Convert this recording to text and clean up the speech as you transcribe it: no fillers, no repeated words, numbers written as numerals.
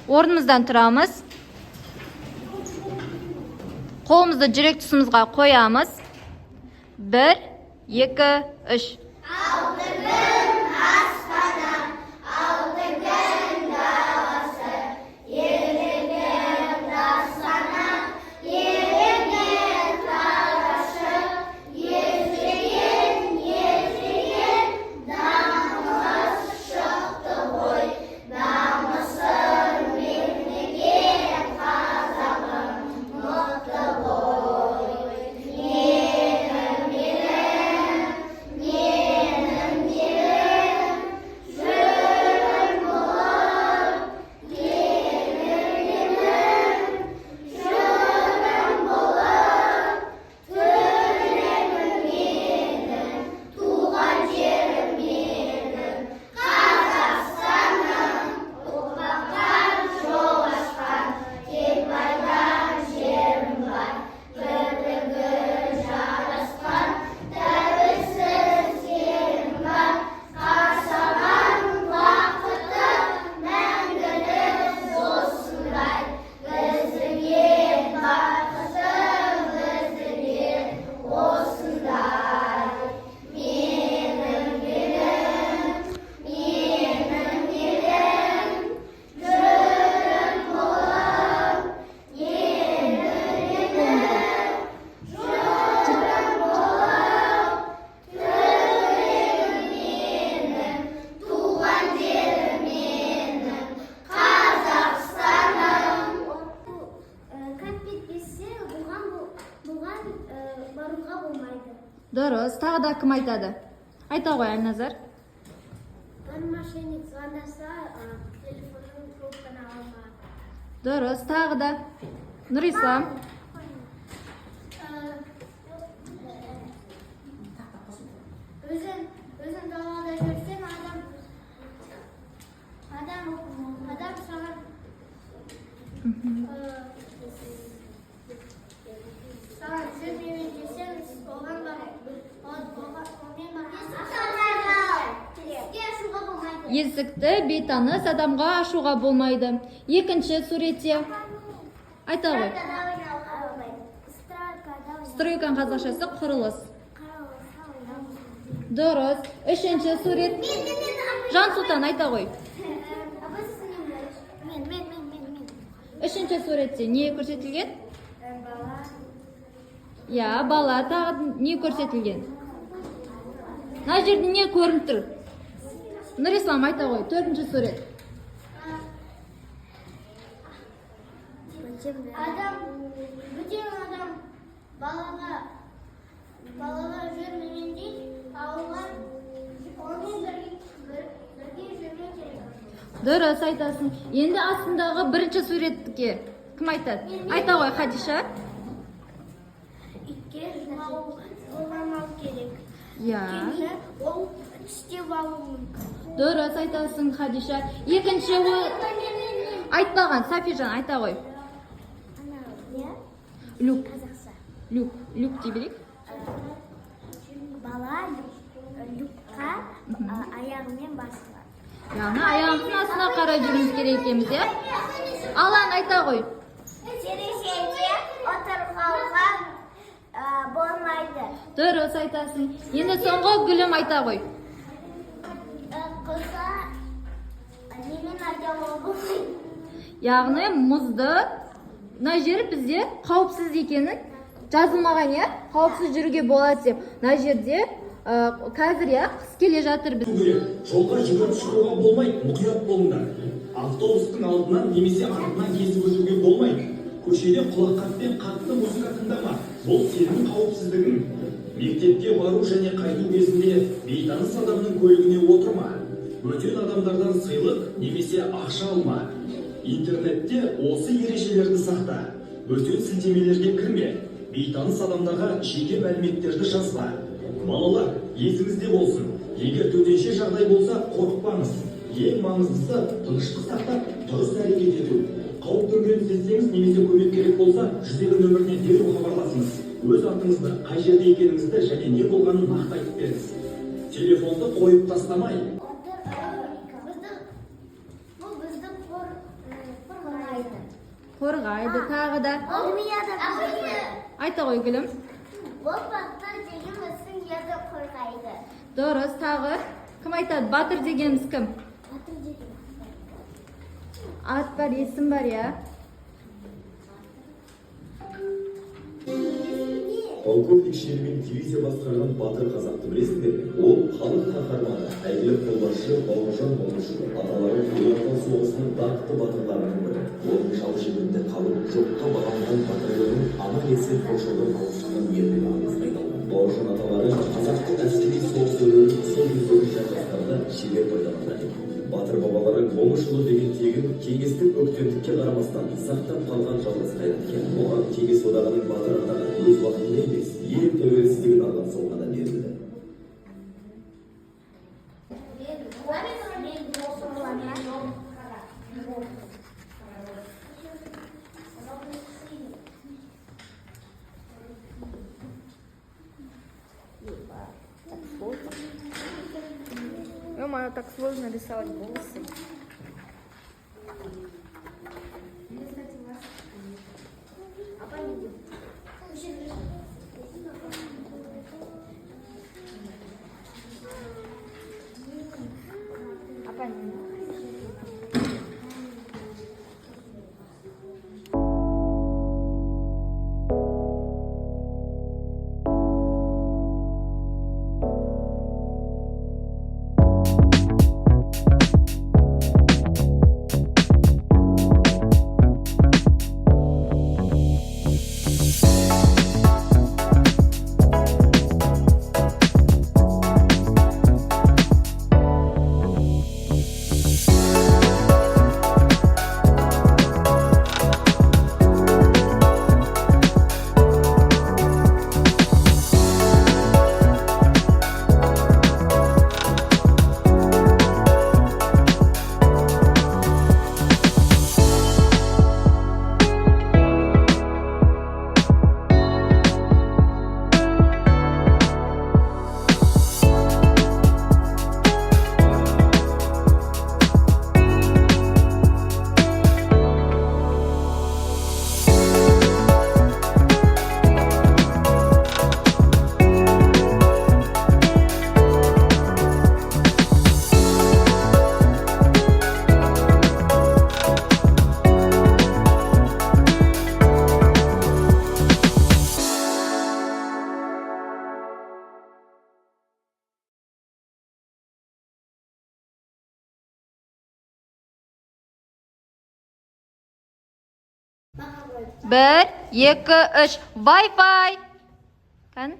Орнымыздан тұрамыз. Қолымызды жүрек тұсымызға қоямыз. 1, 2, 3. Дұрыс, тағы да кім айтады? Айта ғой, Әлназар. Бір мошенник звондаса, телефонның трубканы алмады. Дұрыс, тағы да. Нұрислам. Өзің далада жүрсең, адам саған жүрмеуін десең, оған Есікті бейтаныс адамға ашуға болмайды. Екінші суретте. Айта ғой. Стройканың қазақшасы құрылыс. Дұрыс. Үшінші сурет. Жансұлтан, айта ғой. Үшінші суретте не көрсетілген? Я, бала, тағы не көрсетілген? Мына жерде не көрініп тұр? Нұрислам, айта ғой, төртінші сурет. Бөтен адам балаға жүрмеген дейді, ауылған онымен бірге жүрмеу керек. Дұрыс айтасың. Енді астындағы бірінші суретке кім айтады? Айта ғой, Хадиша. Итке жоламау керек. Я. Ол істеп алуы мүмкін. Дұрыс айтасың, Хадиша. Екінші айтпаған, Сафижан, айта ғой. Люк. Люк дей берейік. Бала люкқа аяғымен басылады. Яғни аяғымыздың астына қарай жүруіміз керек екенбіз, иә? Алан, айта ғой. Терезеде отырғанға болмайды. Дұрыс айтасың. Енді соңғы Гүлім, айта ғой. Қызға немен айдауға болмайды. Яғни мұзды, мына жер бізде қауіпсіз екенін жазылмаған, иә? Қауіпсіз жүруге болады деп. Мына жерде қазір, иә, қыс келе жатыр біз. Жолға жүгіріп шығуға болмайды, мұқият болыңдар. Автобустың алдынан немесе артынан кесіп өтуге болмайды. Көшеде құлаққаппен қатты музыка тыңдама. Бұл сенің қауіпсіздігің. Мектепке бару және қайту кезінде бейтаныс адамның көлігіне отырма. Бөтен адамдардан сыйлық немесе ақша алма. Интернетте осы ережелерді сақта. Бөтен сілтемелерге кірме. Бейтаныс адамдарға жеке мәліметтерді жазба. Балалар, есіңізде болсын. Егер төтенше жағдай болса, қорықпаңыз. Ең маңыздысы тыныштық сақтап, дұрыс әрекет ету. Қауіп төнгенін сезсеңіз немесе көмек керек болса, 101 нөміріне дереу хабарласыңыз. Өз атыңызды, қай жерде екеніңізді және не болғанын нақты айтып беріңіз. Телефонды қойып тастамай. Бұл біздің qo'rg'aydi, tag'ida. Armiyada Ayta qo'y gulim. Botir degan ism yerda qo'rqaydi. Durust, tag'i. Kim aytadi? Botir deganimiz kim? Botir degan. At bor, ism bor ya. Полковник Шермен дивизия басқарған батыр қазақты білесіңдер ме? Ол халық қаһарманы, әйгілі қолбасшы Бауыржан Момышұлы, аталары Ұлы Отан соғысының даңқты батырларының бірі. Оның жау шебінде қалып, жоққа бағынған батальонның аман есен қоршаудан алысқан ерлігі аңызға айналған. Бауыржан аталары қазақтың әскери соғыс өнерін сол кездегі шайқастарда шебер пайдаланған. Батыр бабалары Момышұлы деген тегін кеңестік өктемдікке қарамастан сақтап қалған жалғыз қайраткер. Оған кеңес одағының батыр атағы өз уақытында емес, ел тәуелсіздігін алған соң ғана берілді. Ё-моё, так сложно рисовать волосы. Bir, iki, üç. Wi-Fi. Kan?